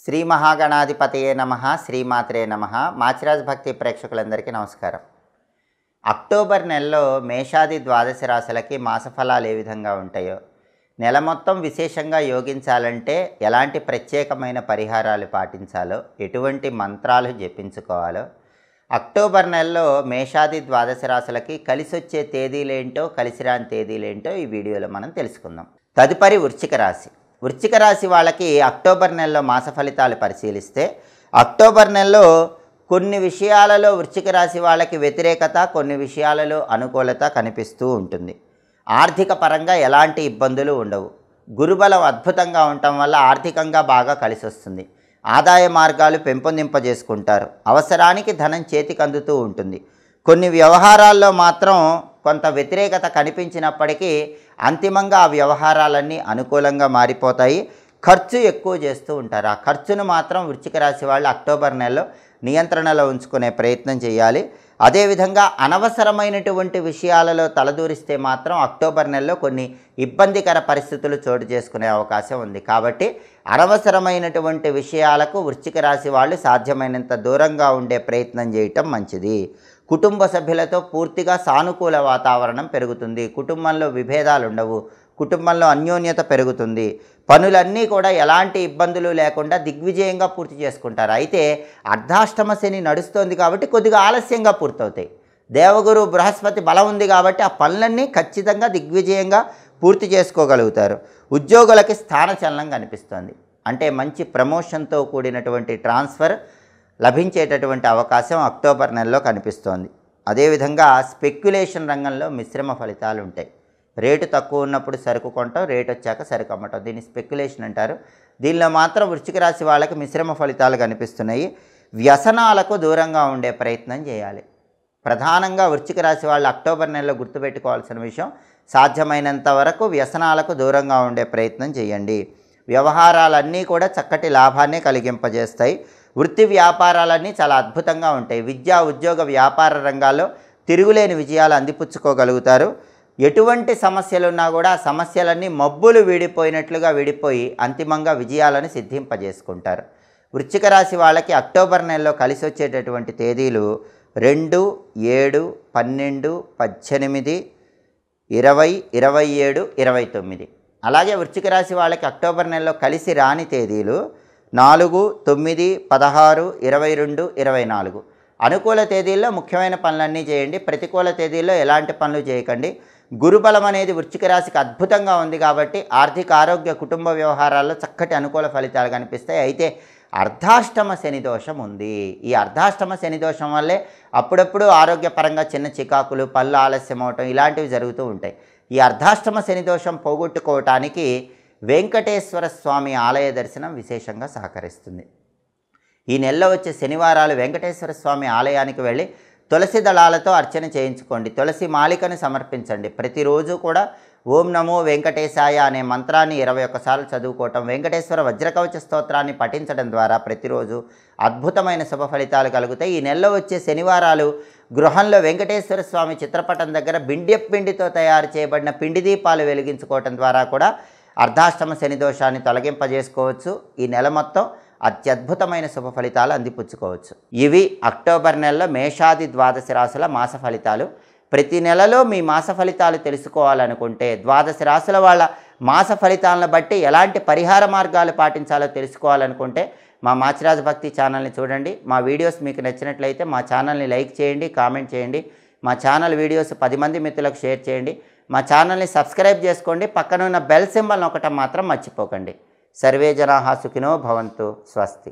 శ్రీ మహాగణాధిపతయే నమః శ్రీమాత్రే నమః మాచిరాజ్ భక్తి ప్రేక్షకులందరికీ నమస్కారం. అక్టోబర్ నెలలో మేషాది ద్వాదశ రాశులకి మాసఫలాలు ఏ విధంగా ఉంటాయో, నెల మొత్తం విశేషంగా యోగించాలంటే ఎలాంటి ప్రత్యేకమైన పరిహారాలు పాటించాలో, ఎటువంటి మంత్రాలు జపించుకోవాలో, అక్టోబర్ నెలలో మేషాది ద్వాదశ రాశులకి కలిసొచ్చే తేదీలేంటో కలిసిరాని తేదీలేంటో ఈ వీడియోలో మనం తెలుసుకుందాం. తదుపరి వృశ్చిక రాశి. వృశ్చిక రాశి వాళ్ళకి అక్టోబర్ నెలలో మాస ఫలితాలు పరిశీలిస్తే, అక్టోబర్ నెలలో కొన్ని విషయాలలో వృశ్చిక రాశి వాళ్ళకి వ్యతిరేకత, కొన్ని విషయాలలో అనుకూలత కనిపిస్తూ ఉంటుంది. ఆర్థిక పరంగా ఎలాంటి ఇబ్బందులు ఉండవు. గురుబలం అద్భుతంగా ఉండటం వల్ల ఆర్థికంగా బాగా కలిసి వస్తుంది. ఆదాయ మార్గాలు పెంపొందింపజేసుకుంటారు. అవసరానికి ధనం చేతికి అందుతూ ఉంటుంది. కొన్ని వ్యవహారాల్లో మాత్రం కొంత వ్యతిరేకత కనిపించినప్పటికీ అంతిమంగా ఆ వ్యవహారాలన్నీ అనుకూలంగా మారిపోతాయి. ఖర్చు ఎక్కువ చేస్తూ ఉంటారు. ఆ ఖర్చును మాత్రం వృశ్చిక రాశి వాళ్ళు అక్టోబర్ నెలలో నియంత్రణలో ఉంచుకునే ప్రయత్నం చేయాలి. అదేవిధంగా అనవసరమైనటువంటి విషయాలలో తలదూరిస్తే మాత్రం అక్టోబర్ నెలలో కొన్ని ఇబ్బందికర పరిస్థితులు చోటు చేసుకునే అవకాశం ఉంది. కాబట్టి అనవసరమైనటువంటి విషయాలకు వృశ్చిక రాశి వాళ్ళు సాధ్యమైనంత దూరంగా ఉండే ప్రయత్నం చేయటం మంచిది. కుటుంబ సభ్యులతో పూర్తిగా సానుకూల వాతావరణం పెరుగుతుంది. కుటుంబంలో విభేదాలు ఉండవు. కుటుంబంలో అన్యోన్యత పెరుగుతుంది. పనులన్నీ కూడా ఎలాంటి ఇబ్బందులు లేకుండా దిగ్విజయంగా పూర్తి చేసుకుంటారు. అయితే అర్ధాష్టమ శని నడుస్తోంది కాబట్టి కొద్దిగా ఆలస్యంగా పూర్తవుతాయి. దేవగురు బృహస్పతి బలం ఉంది కాబట్టి ఆ పనులన్నీ ఖచ్చితంగా దిగ్విజయంగా పూర్తి చేసుకోగలుగుతారు. ఉద్యోగులకి స్థానచలనం కనిపిస్తోంది. అంటే మంచి ప్రమోషన్తో కూడినటువంటి ట్రాన్స్ఫర్ లభించేటటువంటి అవకాశం అక్టోబర్ నెలలో కనిపిస్తోంది. అదేవిధంగా స్పెక్యులేషన్ రంగంలో మిశ్రమ ఫలితాలు ఉంటాయి. రేటు తక్కువ ఉన్నప్పుడు సరుకు కొనటం, రేటు వచ్చాక సరుకు అమ్మటం, దీన్ని స్పెక్యులేషన్ అంటారు. దీనిలో మాత్రం వృశ్చిక రాశి వాళ్ళకి మిశ్రమ ఫలితాలు కనిపిస్తున్నాయి. వ్యసనాలకు దూరంగా ఉండే ప్రయత్నం చేయాలి. ప్రధానంగా వృశ్చిక రాశి వాళ్ళు అక్టోబర్ నెలలో గుర్తుపెట్టుకోవాల్సిన విషయం, సాధ్యమైనంత వరకు వ్యసనాలకు దూరంగా ఉండే ప్రయత్నం చేయండి. వ్యవహారాలన్నీ కూడా చక్కటి లాభాన్ని కలిగింపజేస్తాయి. వృత్తి వ్యాపారాలన్నీ చాలా అద్భుతంగా ఉంటాయి. విద్యా ఉద్యోగ వ్యాపార రంగాల్లో తిరుగులేని విజయాలు అందిపుచ్చుకోగలుగుతారు. ఎటువంటి సమస్యలున్నా కూడా ఆ సమస్యలన్నీ మబ్బులు విడిపోయినట్లుగా విడిపోయి అంతిమంగా విజయాలను సిద్ధింపజేసుకుంటారు. వృశ్చిక రాశి వాళ్ళకి అక్టోబర్ నెలలో కలిసి వచ్చేటటువంటి తేదీలు 2, 7, 12, 18, 20, 27, 29. అలాగే వృశ్చిక రాశి వాళ్ళకి అక్టోబర్ నెలలో కలిసి రాని తేదీలు 4, 9, 16, 22, 24. అనుకూల తేదీల్లో ముఖ్యమైన పనులన్నీ చేయండి. ప్రతికూల తేదీల్లో ఎలాంటి పనులు చేయకండి. గురుబలం అనేది వృశ్చిక రాశికి అద్భుతంగా ఉంది కాబట్టి ఆర్థిక, ఆరోగ్య, కుటుంబ వ్యవహారాల్లో చక్కటి అనుకూల ఫలితాలు కనిపిస్తాయి. అయితే అర్ధాష్టమ శని దోషం ఉంది. ఈ అర్ధాష్టమ శని దోషం వల్లే అప్పుడప్పుడు ఆరోగ్యపరంగా చిన్న చికాకులు, పళ్ళు ఆలస్యం అవటం ఇలాంటివి జరుగుతూ ఉంటాయి. ఈ అర్ధాష్టమ శని దోషం పోగొట్టుకోవటానికి వెంకటేశ్వర స్వామి ఆలయ దర్శనం విశేషంగా సహకరిస్తుంది. ఈ నెలలో వచ్చే శనివారాలు వెంకటేశ్వర స్వామి ఆలయానికి వెళ్ళి తులసి దళాలతో అర్చన చేయించుకోండి. తులసి మాలికను సమర్పించండి. ప్రతిరోజు కూడా ఓం నమో వెంకటేశాయ అనే మంత్రాన్ని 21 సార్లు చదువుకోవటం, వెంకటేశ్వర వజ్రకవచ స్తోత్రాన్ని పఠించడం ద్వారా ప్రతిరోజు అద్భుతమైన శుభ ఫలితాలు కలుగుతాయి. ఈ నెలలో వచ్చే శనివారాలు గృహంలో వెంకటేశ్వర స్వామి చిత్రపటం దగ్గర బిండితో తయారు చేయబడిన పిండి దీపాలు వెలిగించుకోవటం ద్వారా కూడా అర్ధాష్టమ శని దోషాన్ని తొలగింపజేసుకోవచ్చు. ఈ నెల మొత్తం అత్యద్భుతమైన శుభ ఫలితాలు అందిపుచ్చుకోవచ్చు. ఇవి అక్టోబర్ నెలలో మేషాది ద్వాదశ రాశుల మాస ఫలితాలు. ప్రతి నెలలో మీ మాస ఫలితాలు తెలుసుకోవాలనుకుంటే, ద్వాదశ రాశుల వాళ్ళ మాస ఫలితాలను బట్టి ఎలాంటి పరిహార మార్గాలు పాటించాలో తెలుసుకోవాలనుకుంటే మా మాచిరాజ్ భక్తి ఛానల్ని చూడండి. మా వీడియోస్ మీకు నచ్చినట్లయితే మా ఛానల్ని లైక్ చేయండి, కామెంట్ చేయండి. మా ఛానల్ వీడియోస్ 10 మంది మిత్రులకు షేర్ చేయండి. మా ఛానల్ని సబ్స్క్రైబ్ చేసుకోండి. పక్కన ఉన్న బెల్ సింబల్ నొక్కటం మాత్రం మర్చిపోకండి. సర్వే జనాః సుఖినో భవంతు. స్వస్తి.